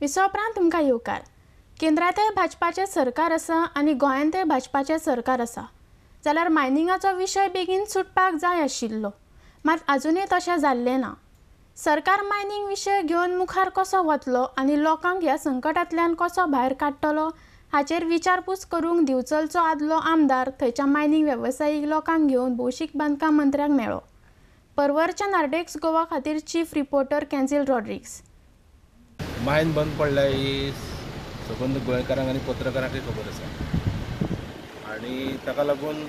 Wiseau उपरांत तुमकां येवकार. केंद्रांतय भाजपाचें सरकार आसा आनी गोंयांतय भाजपाचें सरकार आसा जाल्यार मायनिंगाचो विशय बेगीन सुटपाक जाय आशिल्लो, मात अजुनूय तशें जाल्लें ना. सरकार मायनिंग विशय घेवन मुखार कसो वतलो आनी लोकांक ह्या संकटांतल्यान कसो भायर काडटलो हाचेर विचारपूस करूंक दिवचलचो आदलो आमदार थंयच्या मायनिंग वेवसायीक लोकांक घेवन भौशीक बांदकाम मंत्र्याक मेळ्ळो. परवरच्या नार्डेक्स गोवा खातीर चीफ रिपोर्टर कॅन्झिल रॉड्रिग्स. मायन बंद पडल्या ही सबंद गोंयकारांक आनी पत्रकारांकय खबर आसा आनी ताका लागून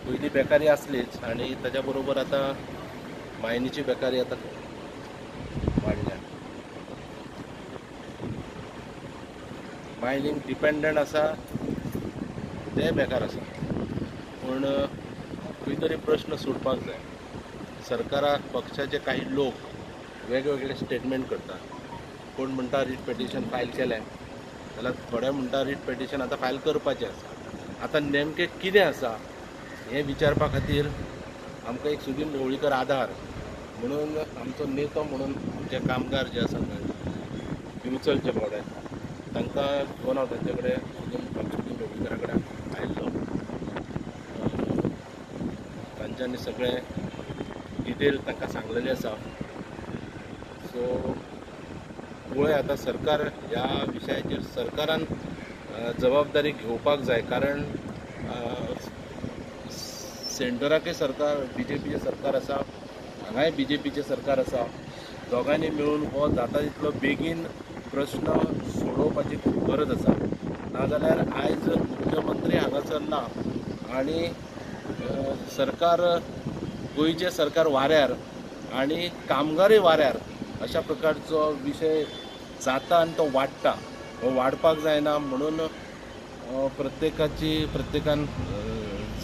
पयलीं बेकारी आसलीच आनी ताच्या बरोबर आतां मायनीची बेकारी आतां वाडल्या. मायनींग डिपेंडंट आसा ते बेकार आसा, पूण खंय तरी प्रश्न सुटपाक जाय. सरकाराक पक्षाचे काही लोक वेगवेगळे स्टेटमेंट करतात. कोण म्हणटा रीट पेटिशन फायल केलें जाल्यार थोडे म्हणटा रीट पेटिशन आतां फायल करपाचें आसा. आतां नेमकें कितें आसा हें विचारपा खातीर आमकां एक सुदीन ढवळीकर आधार म्हणून आमचो नेतो म्हणून जे कामगार जे आसा दिवचलचे पडे तांकां घेवन हांव तांचे कडेन सुदीन ढवळीकरा कडेन आयिल्लो. तांच्यांनी सगळें डिटेल तांकां सांगलेलें आसा. सो पळय आतां सरकार ह्या विशयाचेर सरकारान जबाबदारी घेवपाक जाय, कारण सेंटराकय सरकार BJPचें सरकार आसा, हांगाय BJPचें सरकार आसा. दोगांनी मेळून हो जाता तितलो बेगीन प्रश्न सोडोवपाची खूब गरज आसा. नाजाल्यार आयज मुख्यमंत्री हांगासर ना आनी सरकार गोंयचें सरकार वाऱ्यार आनी कामगारूय वाऱ्यार अशा प्रकारचो विशय जाता आनी तो वाडटा. हो वाडपाक जायना म्हणून प्रत्येकान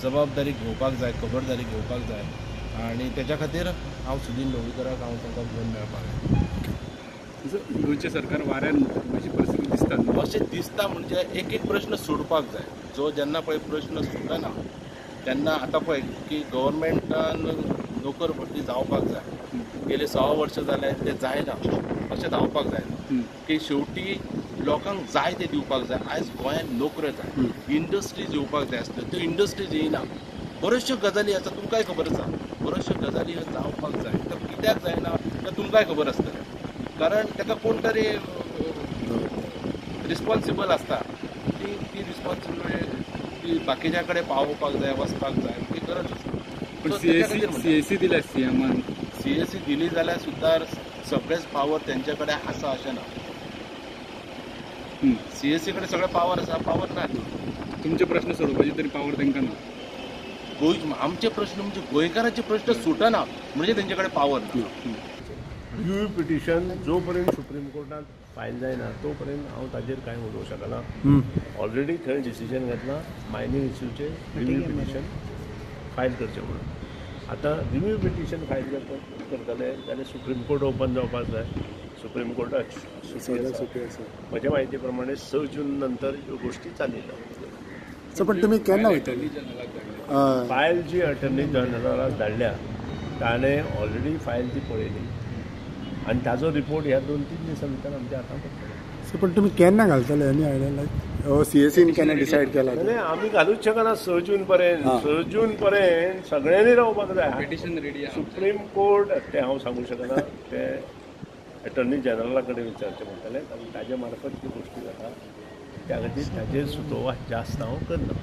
जबाबदारी घेवपाक जाय, खबरदारी घेवपाक जाय आनी तेच्या खातीर हांव सुदीन ढवळीकराक हांव तांकां घेवन मेळपाक. गोंयचें सरकार वाऱ्यान अशी परिस्थिती दिसता अशें दिसता म्हणजे एक प्रश्न सुटपाक जाय. जो जेन्ना पळय प्रश्न सुटना तेन्ना आतां पळय की गव्हर्मेंटान नोकर भरती जावपाक जाय. गेले 6 वर्सां जाले ते जायना, अशें जावपाक जायना की शेवटी लोकांक जाय ते दिवपाक जाय. आयज गोंयांत नोकऱ्यो जाय, इंडस्ट्रीज येवपाक जाय आसल्यो, त्यो इंडस्ट्रीज येयना. बऱ्योचश्यो गजाली आसा, तुमकांय खबर आसा, बऱ्योचश्यो गजाली जावपाक जाय. तर कित्याक जायना तें तुमकांय खबर आसतलें, कारण ताका कोण तरी रिस्पॉन्सिबल आसता. ती रिस्पॉन्सिबिलिटी बाकीच्या कडेन पावोवपाक जाय, वचपाक जाय, ती गरज आसा. CAC दिल्या CMान CAC दिली जाल्यार सुद्दां सगळेच पावर तेंचे कडेन आसा अशें ना. CAC कडेन सगळे पावर आसा, पावर ना. तुमचे प्रश्न सोडोवपाचे तरी पावर तांकां ना. आमचे प्रश्न म्हणजे गोंयकारांचे प्रश्न सुटना म्हणजे तेंचे कडेन पावर ना. रिव्ह्यू पिटिशन जो पर्यंत सुप्रीम कोर्टात फायल जायना तो पर्यंत हांव ताजेर कांय उलोवंक शकना. ऑलरेडी थंय डिसिजन घेतलां मायनींग इश्यूचे रिव्ह्यू पिटिशन फायल करचें म्हणून. आतां रिव्ह्यू पिटिशन फायल करतले जाल्यार सुप्रीम कोर्ट ओपन जावपाक जाय. सुप्रीम कोर्टाक म्हज्या म्हायती प्रमाणे 6 जून नंतर ह्यो गोश्टी चालिल्ल्यो. पण तुमी केन्ना वयतले? फायल जी अटर्नी जनरलाक धाडल्या ताणें ऑलरेडी फायल ती पळयली आनी ताजो रिपोर्ट ह्या 2-3 दिसां भितर आमच्या हातांत पडटलो. पण तुमी केन्ना घालतले आनी आयडिया लायक CACन केन्ना डिसायड केला? आमी घालूच शकना 6 जून पर्यंत. 6 जून पर्यंत सगळ्यांनी रावपाक जाय. पिटिशन रेडी आहा. सुप्रीम कोर्ट ते हांव सांगूं शकना, ते अटर्नी जनरला कडेन विचारचें पडटलें आनी ताजे मार्फत ती गोश्टी जाता. त्या खातीर ताजेर सुतोवप जास्त हांव करना.